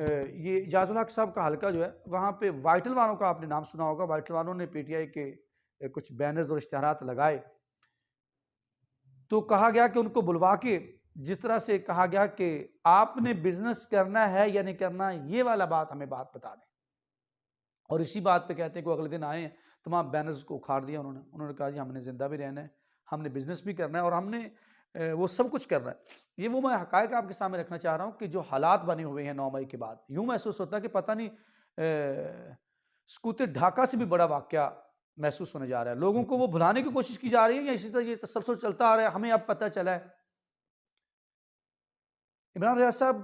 یہ اجاز الحق صاحب کا حلقہ جو ہے وہاں پہ وائٹل والوں کا آپ نے نام سنا ہوگا، وائٹل والوں نے پی ٹی آئی کے کچھ بینرز اور اشتہارات لگائے، تو کہا گیا کہ ان کو بلوا کے جس طرح سے کہا گیا کہ آپ نے بزنس کرنا ہے یا نہیں کرنا، یہ والا بات ہمیں بتا دیں، اور اسی بات پہ کہتے ہیں کہ وہ اگلے دن آئے ہیں، تمام بینرز کو اکھاڑ دیا انہوں نے کہا جی ہم نے زندہ بھی رہنا ہے، ہم نے بزنس بھی کرنا ہے، اور ہم نے وہ سب کچھ کرنا ہے۔ یہ وہ میں حقائق آپ کے سامنے رکھنا چاہ رہا ہوں کہ جو حالات بنے ہوئے ہیں 9 مئی کے بعد، یوں محسوس ہوتا ہے کہ پتہ نہیں سکوت ڈھاکہ سے بھی بڑا واقعہ محسوس ہونے جا رہا ہے، لوگوں کو وہ بھلانے کی کوشش کی جا رہی ہے، یا اسی طرح یہ تسلسل چلتا آ رہا ہے، ہمیں اب پتہ چلا ہے۔ عمران ریاض صاحب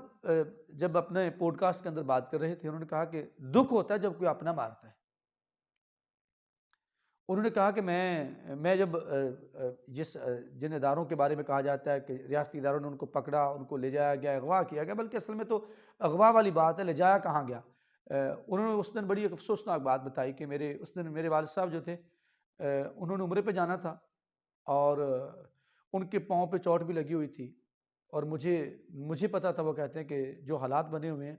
جب اپنے پوڈ کاسٹ کے اندر بات کر رہے تھے، انہوں نے کہا کہ دکھ ہوتا ہے جب کوئی اپنا مارتا ہے۔ انہوں نے کہا کہ میں جب جن اداروں کے بارے میں کہا جاتا ہے کہ ریاستی اداروں نے ان کو پکڑا، ان کو لے جایا گیا، اغوا کیا گیا، بلکہ اصل میں تو اغوا والی بات ہے، لے جایا کہاں گیا۔ انہوں نے اس دن بڑی ایک افسوسناک بات بتائی کہ اس دن میرے والد صاحب جو تھے انہوں نے عمرے پہ جانا تھا، اور ان کے پاؤں پہ چوٹ بھی لگی ہوئی تھی، اور مجھے پتا تھا، وہ کہتے ہیں کہ جو حالات بنے ہوئے ہیں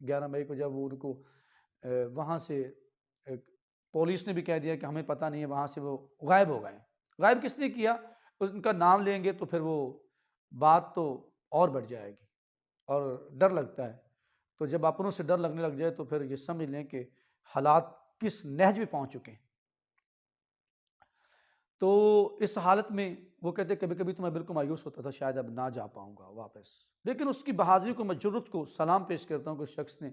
11 مئی کو، جب وہ ان کو وہاں سے پولیس نے بھی کہہ دیا کہ ہمیں پتہ نہیں ہے، وہاں سے وہ غائب ہو گئے۔ غائب کس نے کیا؟ ان کا نام لیں گے تو پھر وہ بات تو اور بڑھ جائے گی، اور ڈر لگتا ہے، تو جب اپنوں سے ڈر لگنے لگ جائے تو پھر یہ سمجھ لیں کہ حالات کس نہج میں پہنچ چکے ہیں۔ تو اس حالت میں وہ کہتے کبھی کبھی تو میں بالکل مایوس ہوتا تھا، شاید اب نہ جا پاؤں گا واپس، لیکن اس کی بہادری کو، میں جرت کو سلام پیش کرتا ہوں کہ اس شخص نے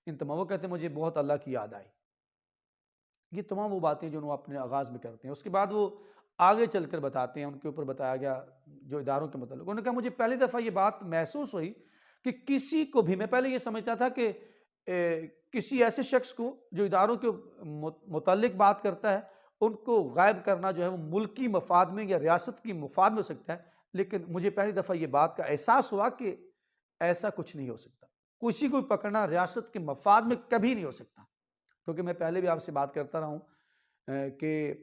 ان تمام، وہ کہتے ہیں مجھے بہت اللہ کی یاد آئی۔ یہ تمام وہ باتیں جو وہ اپنے آغاز میں کرتے ہیں، اس کے بعد وہ آگے چل کر بتاتے ہیں، ان کے اوپر بتایا گیا جو اداروں کے متعلق۔ انہوں نے کہا مجھے پہلی دفعہ یہ بات محسوس ہوئی کہ کسی کو بھی، میں پہلے یہ سمجھتا تھا کہ کسی ایسے شخص کو جو اداروں کے متعلق بات کرتا ہے، ان کو غائب کرنا جو ہے وہ ملکی مفاد میں یا ریاست کی مفاد میں ہو سکتا ہے، لیکن مجھے پہلی دفعہ یہ بات کا احساس ہوا کہ ایسا کچھ نہیں ہو سکتا، کسی کو پکڑنا ریاست کے مفاد میں کبھی نہیں ہو سکتا، کیونکہ میں پہلے بھی آپ سے بات کرتا رہا ہوں کہ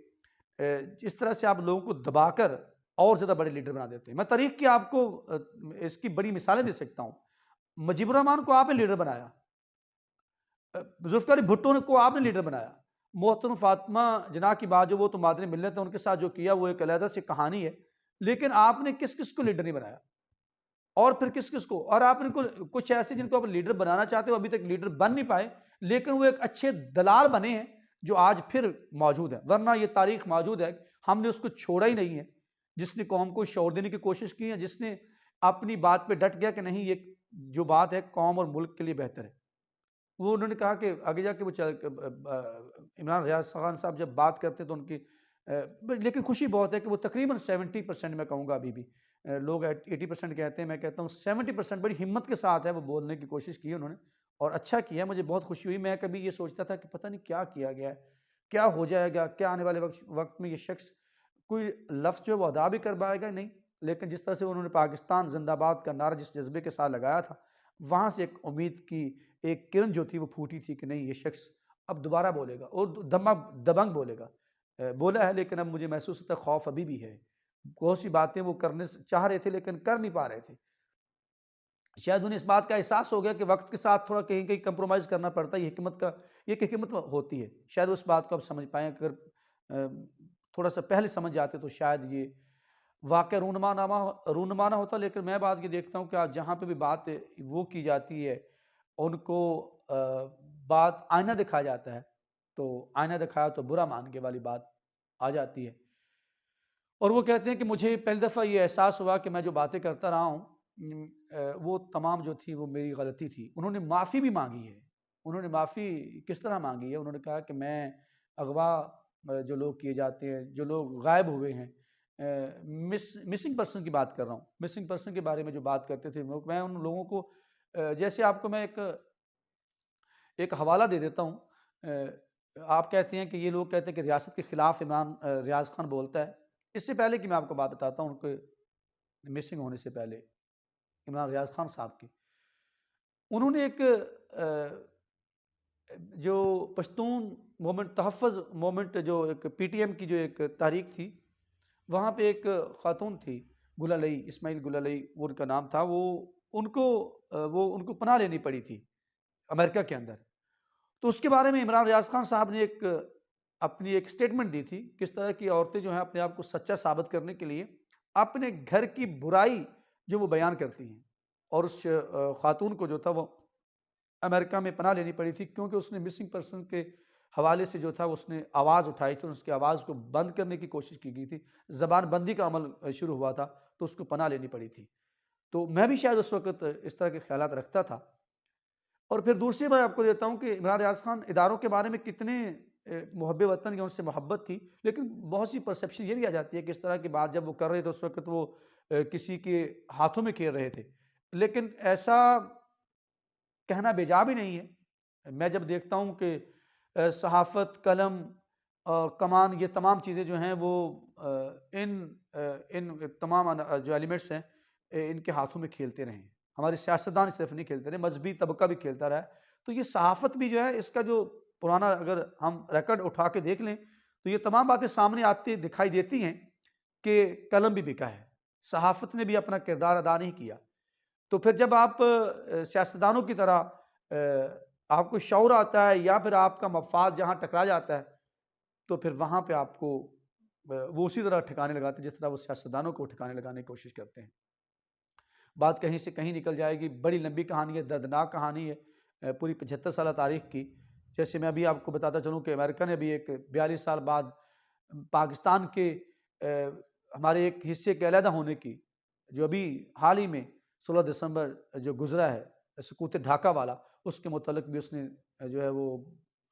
جس طرح سے آپ لوگوں کو دبا کر اور زیادہ بڑے لیڈر بنا دیتے ہیں۔ میں تاریخ کی آپ کو اس کی بڑی مثالیں دے سکتا ہوں۔ مجیب الرحمان کو آپ نے لیڈر بنایا، ذوالفقار علی بھٹو کو آپ نے لیڈر بنایا، محترم فاطمہ جناح کی بات جو وہ تو مادر ملت ہے، ان کے ساتھ جو کیا وہ ایک علیحدہ سے کہانی ہے، لیکن آپ نے کس کس کو لیڈر نہیں بنایا، اور پھر کس کس کو، اور آپ نے کچھ ایسے جن کو آپ لیڈر بنانا چاہتے ہو ابھی تک لیڈر بن نہیں پائے، لیکن وہ ایک اچھے دلال بنے ہیں جو آج پھر موجود ہیں، ورنہ یہ تاریخ موجود ہے، ہم نے اس کو چھوڑا ہی نہیں ہے۔ جس نے قوم کو شعور دینے کی کوشش کی ہے، جس نے اپنی بات پہ ڈٹ گیا کہ نہیں یہ جو بات ہے قوم اور ملک کے لیے بہتر ہے، وہ انہوں نے کہا کہ آگے جا کے وہ عمران ریاض خان صاحب جب بات کرتے تو ان کی لیکن خوشی بہت ہے کہ وہ تقریباً 70% میں کہوں گا، ابھی بھی لوگ 80% کہتے ہیں، میں کہتا ہوں 70% بڑی ہمت کے ساتھ ہے وہ بولنے کی کوشش کی انہوں نے، اور اچھا کیا، مجھے بہت خوشی ہوئی۔ میں کبھی یہ سوچتا تھا کہ پتہ نہیں کیا کیا گیا ہے، کیا ہو جائے گا، کیا آنے والے وقت میں یہ شخص کوئی لفظ جو ہے وہ ادا بھی کر پائے گا، نہیں، لیکن جس طرح سے انہوں نے پاکستان زندہ باد کا نعرہ جس جذبے کے ساتھ لگایا تھا، وہاں سے ایک امید کی ایک کرن جو تھی وہ پھوٹی تھی کہ نہیں یہ شخص اب دوبارہ بولے گا، اور دبنگ بولے گا، بولا ہے، لیکن اب مجھے محسوس ہوتا ہے خوف ابھی بھی ہے، بہت سی باتیں وہ کرنے چاہ رہے تھے لیکن کر نہیں پا رہے تھے، شاید انہیں اس بات کا احساس ہو گیا کہ وقت کے ساتھ تھوڑا کہیں کہیں کمپرومائز کرنا پڑتا ہے، یہ ایک حکمت ہوتی ہے، شاید اس بات کو اب سمجھ پائیں، اگر تھوڑا سا پہلے سمجھ جاتے تو شاید یہ واقعہ رونما نہ ہوتا، لیکن میں بات یہ دیکھتا ہوں کہ آج جہاں پہ بھی بات وہ کی جاتی ہے، ان کو بات آئینہ دکھایا جاتا ہے، تو آئینہ دکھایا تو برا مان کے والی بات آ جاتی ہے، اور وہ کہتے ہیں کہ مجھے پہلی دفعہ یہ احساس ہوا کہ میں جو باتیں کرتا رہا ہوں وہ تمام جو تھی وہ میری غلطی تھی۔ انہوں نے معافی بھی مانگی ہے، انہوں نے معافی کس طرح مانگی ہے؟ انہوں نے کہا کہ میں اغوا جو لوگ کیے جاتے ہیں، جو لوگ غائب ہوئے ہیں، مسنگ پرسن کی بات کر رہا ہوں، مسنگ پرسن کے بارے میں جو بات کرتے تھے، میں ان لوگوں کو جیسے آپ کو میں ایک حوالہ دے دیتا ہوں، آپ کہتے ہیں کہ یہ لوگ کہتے ہیں کہ ریاست کے خلاف عمران ریاض خان بولتا ہے، اس سے پہلے کہ میں آپ کو بات بتاتا ہوں ان کے مسنگ ہونے سے پہلے عمران ریاض خان صاحب کی، انہوں نے ایک جو پشتون مومنٹ، تحفظ مومنٹ، جو ایک پی ٹی ایم کی جو ایک تحریک تھی، وہاں پہ ایک خاتون تھی گل علی، اسماعیل گل علی وہ ان کا نام تھا، وہ ان کو پناہ لینی پڑی تھی، امریکہ کے اندر. تو اس کے بارے میں عمران ریاض خان صاحب نے اپنی ایک سٹیٹمنٹ دی تھی کس طرح کی عورتیں جو ہیں اپنے آپ کو سچا ثابت کرنے کے لیے اپنے گھر کی برائی جو وہ بیان کرتی ہیں. اور اس خاتون کو جو تھا وہ امریکہ میں پناہ لینی پڑی تھی کیونکہ اس نے مسنگ پرسن کے حوالے سے جو تھا اس نے آواز اٹھائی تھی. اس کی آواز کو بند کرنے کی کوشش کی گئی تھی، زبان بندی کا عمل شروع ہوا تھا تو اس کو پناہ لینی پڑی تھی. تو میں بھی شاید اس وقت اس طرح کے خیالات رکھتا تھا. اور پھر دوسری بات آپ کو دیتا ہوں کہ عمران ریاض خان اداروں کے بارے میں کتنے محب وطن یا ان سے محبت تھی، لیکن بہت سی پرسیپشن یہ بھی آ جاتی ہے کہ اس طرح کی بات جب وہ کر رہے تھے اس وقت وہ کسی کے ہاتھوں میں کھیل رہے تھے. لیکن ایسا کہنا بیجا بھی نہیں ہے. میں جب دیکھتا ہوں کہ صحافت، قلم اور کمان، یہ تمام چیزیں جو ہیں وہ ان تمام جو ایلیمنٹس ہیں ان کے ہاتھوں میں کھیلتے رہے ہیں. ہمارے سیاستدان صرف نہیں کھیلتے رہے، مذہبی طبقہ بھی کھیلتا رہا ہے. تو یہ صحافت بھی جو ہے اس کا جو پرانا اگر ہم ریکارڈ اٹھا کے دیکھ لیں تو یہ تمام باتیں سامنے آتی دکھائی دیتی ہیں کہ قلم بھی بکا ہے، صحافت نے بھی اپنا کردار ادا نہیں کیا. تو پھر جب آپ سیاستدانوں کی طرح آپ کو شعور آتا ہے یا پھر آپ کا مفاد جہاں ٹکرا جاتا ہے تو پھر وہاں پہ آپ کو وہ اسی طرح ٹھکانے لگاتے ہیں جس طرح وہ سیاستدانوں کو ٹھکانے لگانے کی کوشش کرتے ہیں. بات کہیں سے کہیں نکل جائے گی. بڑی لمبی کہانی ہے، دردناک کہانی ہے پوری 75 سالہ تاریخ کی. جیسے میں ابھی آپ کو بتاتا چلوں کہ امریکہ نے بھی ایک 42 سال بعد پاکستان کے ہمارے ایک حصے کے علیحدہ ہونے کی جو ابھی حال ہی میں 16 دسمبر جو گزرا ہے سقوط ڈھاکہ والا، اس کے متعلق بھی اس نے جو ہے وہ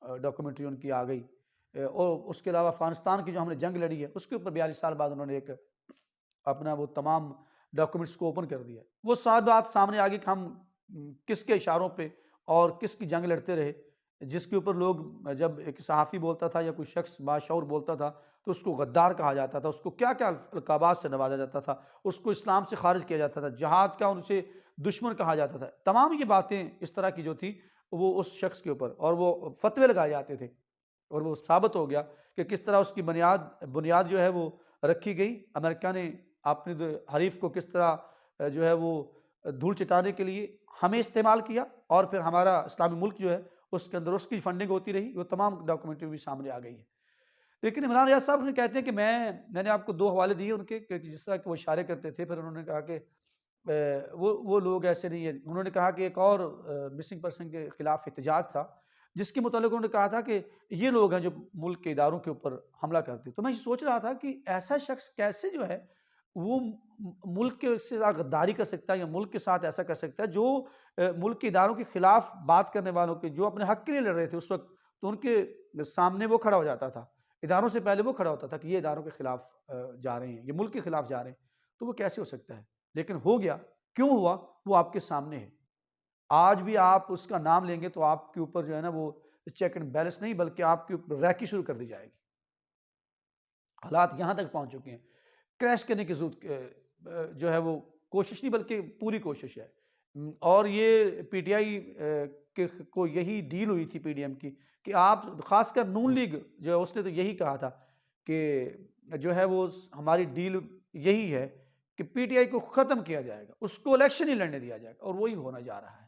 ڈاکومنٹری ان کی آ گئی. اور اس کے علاوہ افغانستان کی جو ہم نے جنگ لڑی ہے اس کے اوپر 42 سال بعد انہوں نے ایک اپنا وہ تمام ڈاکومنٹس کو اوپن کر دیا. وہ ساری بات سامنے آ گئی کہ ہم کس کے اشاروں پہ اور کس کی جنگ لڑتے رہے، جس کے اوپر لوگ جب ایک صحافی بولتا تھا یا کوئی شخص باشعور بولتا تھا تو اس کو غدار کہا جاتا تھا، اس کو کیا کیا القابات سے نوازا جاتا تھا، اس کو اسلام سے خارج کیا جاتا تھا، جہاد کا ان سے دشمن کہا جاتا تھا. تمام یہ باتیں اس طرح کی جو تھی وہ اس شخص کے اوپر اور وہ فتوے لگائے جاتے تھے. اور وہ ثابت ہو گیا کہ کس طرح اس کی بنیاد جو ہے وہ رکھی گئی. امریکہ نے اپنے حریف کو کس طرح جو ہے وہ دھول چٹانے کے لیے ہمیں استعمال کیا اور پھر ہمارا اسلامی ملک جو ہے اس کے اندر اس کی فنڈنگ ہوتی رہی. وہ تمام ڈاکومنٹری بھی سامنے آ گئی ہے. لیکن عمران ریاض صاحب نے کہتے ہیں کہ میں نے آپ کو 2 حوالے دیے ان کے کہ جس طرح کہ وہ اشارے کرتے تھے. پھر انہوں نے کہا کہ وہ لوگ ایسے نہیں ہیں. انہوں نے کہا کہ ایک اور مسنگ پرسن کے خلاف احتجاج تھا جس کے متعلق انہوں نے کہا تھا کہ یہ لوگ ہیں جو ملک کے اداروں کے اوپر حملہ کرتے. تو میں یہ سوچ رہا تھا کہ ایسا شخص کیسے جو ہے وہ ملک کے سے غداری کر سکتا ہے یا ملک کے ساتھ ایسا کر سکتا ہے جو ملک کے اداروں کے خلاف بات کرنے والوں کے جو اپنے حق کے لیے لڑ رہے تھے اس وقت تو ان کے سامنے وہ کھڑا ہو جاتا تھا. اداروں سے پہلے وہ کھڑا ہوتا تھا کہ یہ اداروں کے خلاف جا رہے ہیں، یہ ملک کے خلاف جا رہے ہیں. تو وہ کیسے ہو سکتا ہے؟ لیکن ہو گیا. کیوں ہوا؟ وہ آپ کے سامنے ہے. آج بھی آپ اس کا نام لیں گے تو آپ کے اوپر جو ہے نا وہ چیک اینڈ بیلنس نہیں بلکہ آپ کے اوپر ریکی شروع کر دی جائے گی. حالات یہاں تک پہنچ چکے ہیں. کریش کرنے کی ضرورت جو ہے وہ کوشش نہیں بلکہ پوری کوشش ہے. اور یہ پی ٹی آئی کو یہی ڈیل ہوئی تھی پی ڈی ایم کی کہ آپ خاص کر نون لیگ جو ہے اس نے تو یہی کہا تھا کہ جو ہے وہ ہماری ڈیل یہی ہے کہ پی ٹی آئی کو ختم کیا جائے گا، اس کو الیکشن ہی لڑنے دیا جائے گا. اور وہی ہونا جا رہا ہے.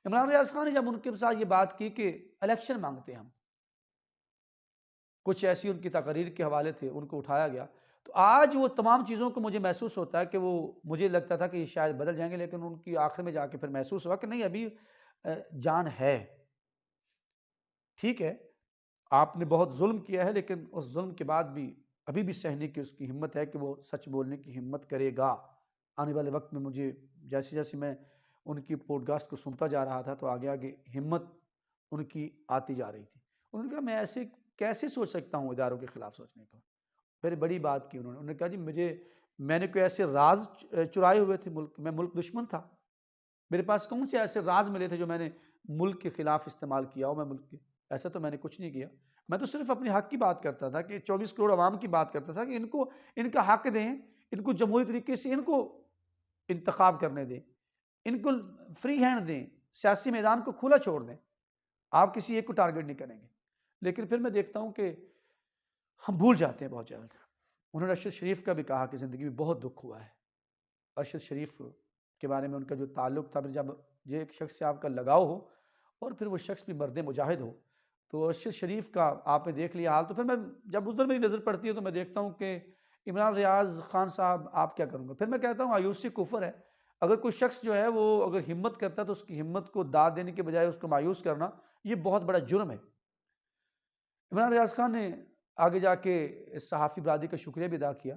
عمران ریاض خان نے جب ان کے ساتھ یہ بات کی کہ الیکشن مانگتے ہیں ہم، کچھ ایسی ان کی تقاریر کے حوالے تھے ان کو اٹھایا گیا. تو آج وہ تمام چیزوں کو مجھے محسوس ہوتا ہے کہ وہ مجھے لگتا تھا کہ یہ شاید بدل جائیں گے لیکن ان کی آخر میں جا کے پھر محسوس ہوا کہ نہیں ابھی جان ہے. ٹھیک ہے آپ نے بہت ظلم کیا ہے لیکن اس ظلم کے بعد بھی ابھی بھی سہنے کی اس کی ہمت ہے کہ وہ سچ بولنے کی ہمت کرے گا. آنے والے وقت میں مجھے جیسے جیسے میں ان کی پوڈ کاسٹ کو سنتا جا رہا تھا تو آگے آگے ہمت ان کی آتی جا رہی تھی. انہوں نے کہا میں ایسے کیسے سوچ سکتا ہوں اداروں کے خلاف سوچنے کو. پھر بڑی بات کی انہوں نے کہا جی میں نے کوئی ایسے راز چرائے ہوئے تھے ملک میں ملک دشمن تھا، میرے پاس کون سے ایسے راز ملے تھے جو میں نے ملک کے خلاف استعمال کیا ہو. میں ملک کے ایسا تو میں نے کچھ نہیں کیا. میں تو صرف اپنے حق کی بات کرتا تھا کہ 24 کروڑ عوام کی بات کرتا تھا کہ ان کا حق دیں، ان کو جمہوری طریقے سے ان کو انتخاب کرنے دیں، ان کو فری ہینڈ دیں، سیاسی میدان کو کھلا چھوڑ دیں. آپ کسی ایک کو ٹارگٹ نہیں کریں گے. لیکن پھر میں دیکھتا ہوں کہ ہم بھول جاتے ہیں بہت جلد. انہوں نے ارشد شریف کا بھی کہا کہ زندگی میں بہت دکھ ہوا ہے. ارشد شریف کے بارے میں ان کا جو تعلق تھا، جب یہ ایک شخص سے آپ کا لگاؤ ہو اور پھر وہ شخص بھی مرد مجاہد ہو. تو ارشد شریف کا آپ نے دیکھ لیا حال. تو پھر میں جب ادھر میری نظر پڑتی ہے تو میں دیکھتا ہوں کہ عمران ریاض خان صاحب آپ کیا کروں گا. پھر میں کہتا ہوں مایوسی کفر ہے. اگر کوئی شخص جو ہے وہ اگر ہمت کرتا ہے تو اس کی ہمت کو داد دینے کے بجائے اس کو مایوس کرنا یہ بہت بڑا جرم ہے. عمران ریاض خان نے آگے جا کے صحافی برادری کا شکریہ بھی ادا کیا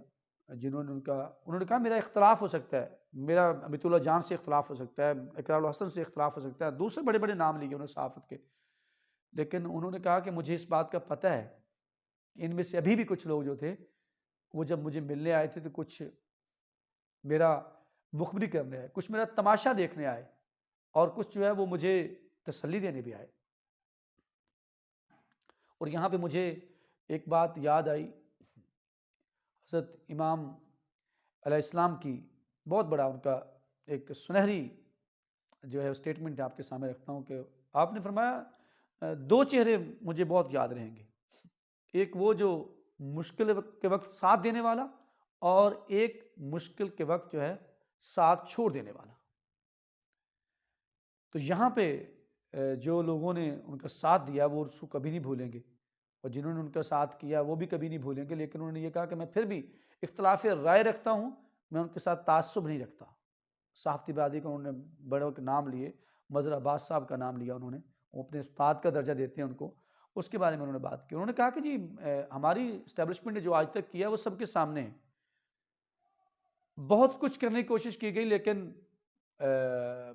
جنہوں نے انہوں نے کہا میرا اختلاف ہو سکتا ہے, میرا امیت اللہ جان سے اختلاف ہو سکتا ہے, اقرار الحسن سے اختلاف ہو سکتا ہے, دوسرے بڑے بڑے نام لیے انہوں نے صحافت کے, لیکن انہوں نے کہا کہ مجھے اس بات کا پتہ ہے ان میں سے ابھی بھی کچھ لوگ جو تھے وہ جب مجھے ملنے آئے تھے تو کچھ میرا مخبری کرنے آئے, کچھ میرا تماشا دیکھنے آئے, اور کچھ جو ہے وہ مجھے تسلی دینے بھی آئے. اور یہاں پہ مجھے ایک بات یاد آئی, حضرت امام علیہ السلام کی بہت بڑا ان کا ایک سنہری جو ہے اسٹیٹمنٹ آپ کے سامنے رکھتا ہوں کہ آپ نے فرمایا دو چہرے مجھے بہت یاد رہیں گے, ایک وہ جو مشکل کے وقت ساتھ دینے والا, اور ایک مشکل کے وقت جو ہے ساتھ چھوڑ دینے والا. تو یہاں پہ جو لوگوں نے ان کا ساتھ دیا وہ اس کو کبھی نہیں بھولیں گے, اور جنہوں نے ان کا ساتھ کیا وہ بھی کبھی نہیں بھولیں گے. لیکن انہوں نے یہ کہا کہ میں پھر بھی اختلاف رائے رکھتا ہوں, میں ان کے ساتھ تعصب نہیں رکھتا. صحافتی برادری کو انہوں نے بڑوں کے نام لیے, مظہر عباس صاحب کا نام لیا انہوں نے, وہ اپنے استاد کا درجہ دیتے ہیں ان کو, اس کے بارے میں انہوں نے بات کی. انہوں نے کہا کہ جی ہماری اسٹیبلشمنٹ نے جو آج تک کیا وہ سب کے سامنے ہے, بہت کچھ کرنے کی کوشش کی گئی, لیکن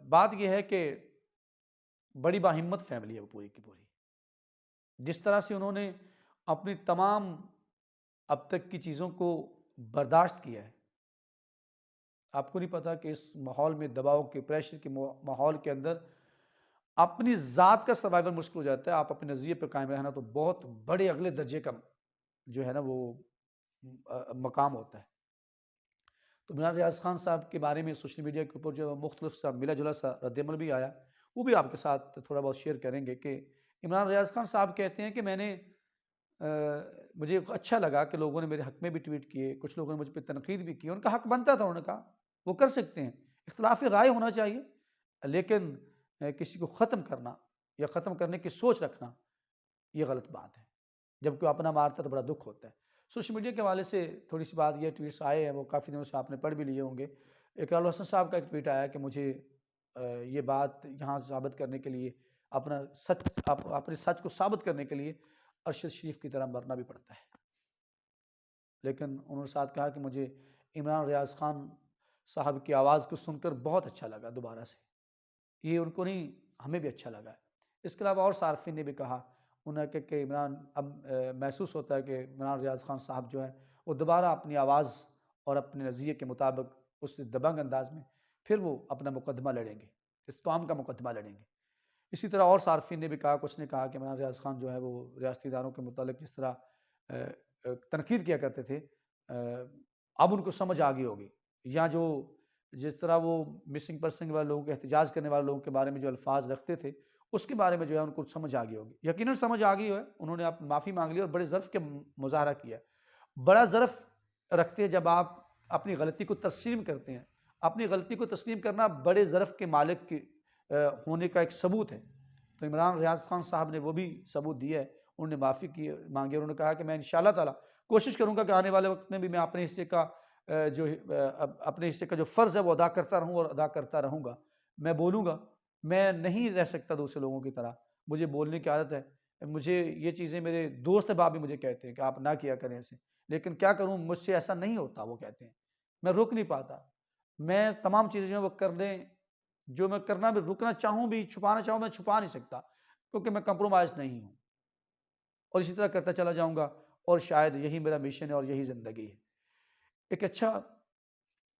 بات یہ ہے کہ بڑی باہمت فیملی ہے وہ پوری کی پوری. جس طرح سے انہوں نے اپنی تمام اب تک کی چیزوں کو برداشت کیا ہے, آپ کو نہیں پتا کہ اس ماحول میں دباؤ کے پریشر کے ماحول کے اندر اپنی ذات کا سروائیول مشکل ہو جاتا ہے. آپ اپنے نظریے پر قائم رہنا تو بہت بڑے اگلے درجے کا جو ہے نا وہ مقام ہوتا ہے. تو عمران ریاض خان صاحب کے بارے میں سوشل میڈیا کے اوپر جو مختلف سا ملا جلا سا رد عمل بھی آیا, وہ بھی آپ کے ساتھ تھوڑا بہت شیئر کریں گے. کہ عمران ریاض خان صاحب کہتے ہیں کہ میں نے مجھے اچھا لگا کہ لوگوں نے میرے حق میں بھی ٹویٹ کیے, کچھ لوگوں نے مجھ پہ تنقید بھی کی, ان کا حق بنتا تھا, انہوں نے کہا وہ کر سکتے ہیں, اختلاف رائے ہونا چاہیے, لیکن کسی کو ختم کرنا یا ختم کرنے کی سوچ رکھنا یہ غلط بات ہے. جب کوئی اپنا مارتا تو بڑا دکھ ہوتا ہے. سوشل میڈیا کے حوالے سے تھوڑی سی بات, یہ ٹویٹس آئے ہیں وہ کافی دنوں سے آپ نے پڑھ بھی لیے ہوں گے. اقرار الحسن صاحب کا ایک ٹویٹ آیا کہ مجھے یہ بات یہاں ثابت کرنے کے لیے اپنے سچ کو ثابت کرنے کے لیے ارشد شریف کی طرح مرنا بھی پڑتا ہے. لیکن انہوں نے ساتھ کہا کہ مجھے عمران ریاض خان صاحب کی آواز کو سن کر بہت اچھا لگا دوبارہ سے, یہ ان کو نہیں ہمیں بھی اچھا لگا ہے. اس کے علاوہ اور صارفین نے بھی کہا, انہوں نے کہ عمران اب محسوس ہوتا ہے کہ عمران ریاض خان صاحب جو ہے وہ دوبارہ اپنی آواز اور اپنے نظریے کے مطابق اس دبنگ انداز میں پھر وہ اپنا مقدمہ لڑیں گے, اس قوم کا مقدمہ لڑیں گے. اسی طرح اور صارفین نے بھی کہا, کچھ نے کہا کہ عمران ریاض خان جو ہے وہ ریاستی اداروں کے متعلق جس طرح تنقید کیا کرتے تھے اب ان کو سمجھ آ گئی ہوگی, یا جس طرح وہ مسنگ پرسن والے لوگوں کے احتجاج کرنے والے لوگوں کے بارے میں جو الفاظ رکھتے تھے اس کے بارے میں جو ہے ان کو سمجھ آ گئی ہوگی. یقیناً سمجھ آ گئی ہے, انہوں نے آپ معافی مانگ لی اور بڑے ظرف کے مظاہرہ کیا. بڑا ظرف رکھتے ہیں جب آپ اپنی غلطی کو تسلیم کرتے ہیں. اپنی غلطی کو تسلیم کرنا بڑے ظرف کے مالک کے ہونے کا ایک ثبوت ہے. تو عمران ریاض خان صاحب نے وہ بھی ثبوت دیا ہے, انہوں نے معافی مانگی, اور انہوں نے کہا کہ میں انشاءاللہ تعالی کوشش کروں گا کہ آنے والے وقت میں بھی میں اپنے حصے کا جو فرض ہے وہ ادا کرتا رہوں اور ادا کرتا رہوں گا. میں بولوں گا, میں نہیں رہ سکتا دوسرے لوگوں کی طرح, مجھے بولنے کی عادت ہے. مجھے یہ چیزیں میرے دوست احباب بھی مجھے کہتے ہیں کہ آپ نہ کیا کریں ایسے, لیکن کیا کروں, مجھ سے ایسا نہیں ہوتا. وہ کہتے ہیں میں روک نہیں پاتا, میں تمام چیزیں جو وہ کر لیں جو میں کرنا بھی رکنا چاہوں بھی چھپانا چاہوں میں چھپا نہیں سکتا, کیونکہ میں کمپرومائز نہیں ہوں, اور اسی طرح کرتا چلا جاؤں گا. اور شاید یہی میرا مشن ہے اور یہی زندگی ہے. ایک اچھا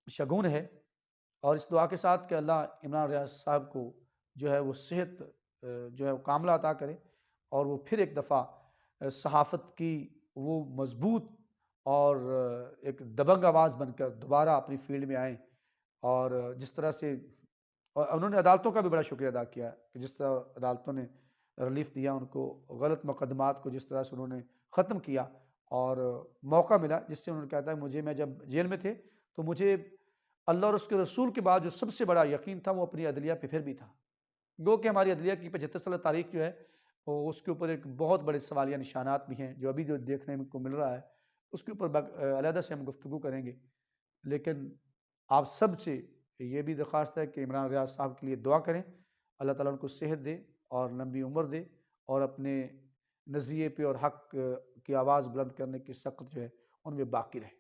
شگون ہے, اور اس دعا کے ساتھ کہ اللہ عمران ریاض صاحب کو جو ہے وہ صحت جو ہے وہ کاملہ عطا کرے, اور وہ پھر ایک دفعہ صحافت کی وہ مضبوط اور ایک دبنگ آواز بن کر دوبارہ اپنی فیلڈ میں آئیں. اور جس طرح سے انہوں نے عدالتوں کا بھی بڑا شکریہ ادا کیا کہ جس طرح عدالتوں نے ریلیف دیا ان کو, غلط مقدمات کو جس طرح سے انہوں نے ختم کیا اور موقع ملا, جس سے انہوں نے کہا تھا میں جب جیل میں تھے تو مجھے اللہ اور اس کے رسول کے بعد جو سب سے بڑا یقین تھا وہ اپنی عدلیہ پہ پھر بھی تھا. گو کہ ہماری عدلیہ کی 75 سالہ تاریخ جو ہے وہ اس کے اوپر ایک بہت بڑے سوالیہ نشانات بھی ہیں جو ابھی جو دیکھنے کو مل رہا ہے، اس کے اوپر علیحدہ سے ہم گفتگو کریں گے۔ لیکن آپ سب سے یہ بھی درخواست ہے کہ عمران ریاض صاحب کے لیے دعا کریں، اللہ تعالیٰ ان کو صحت دے اور لمبی عمر دے، اور اپنے نظریے پہ اور حق کی آواز بلند کرنے کی سخت جو ہے ان میں باقی رہے۔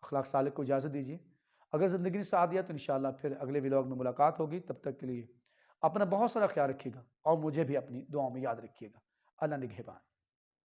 اخلاق سالک کو اجازت دیجیے، اگر زندگی نے ساتھ دیا تو انشاءاللہ پھر اگلے ولاگ میں ملاقات ہوگی۔ تب تک کے لیے اپنا بہت سارا خیال رکھیے گا اور مجھے بھی اپنی دعاؤں میں یاد رکھیے گا۔ اللہ نگہبان۔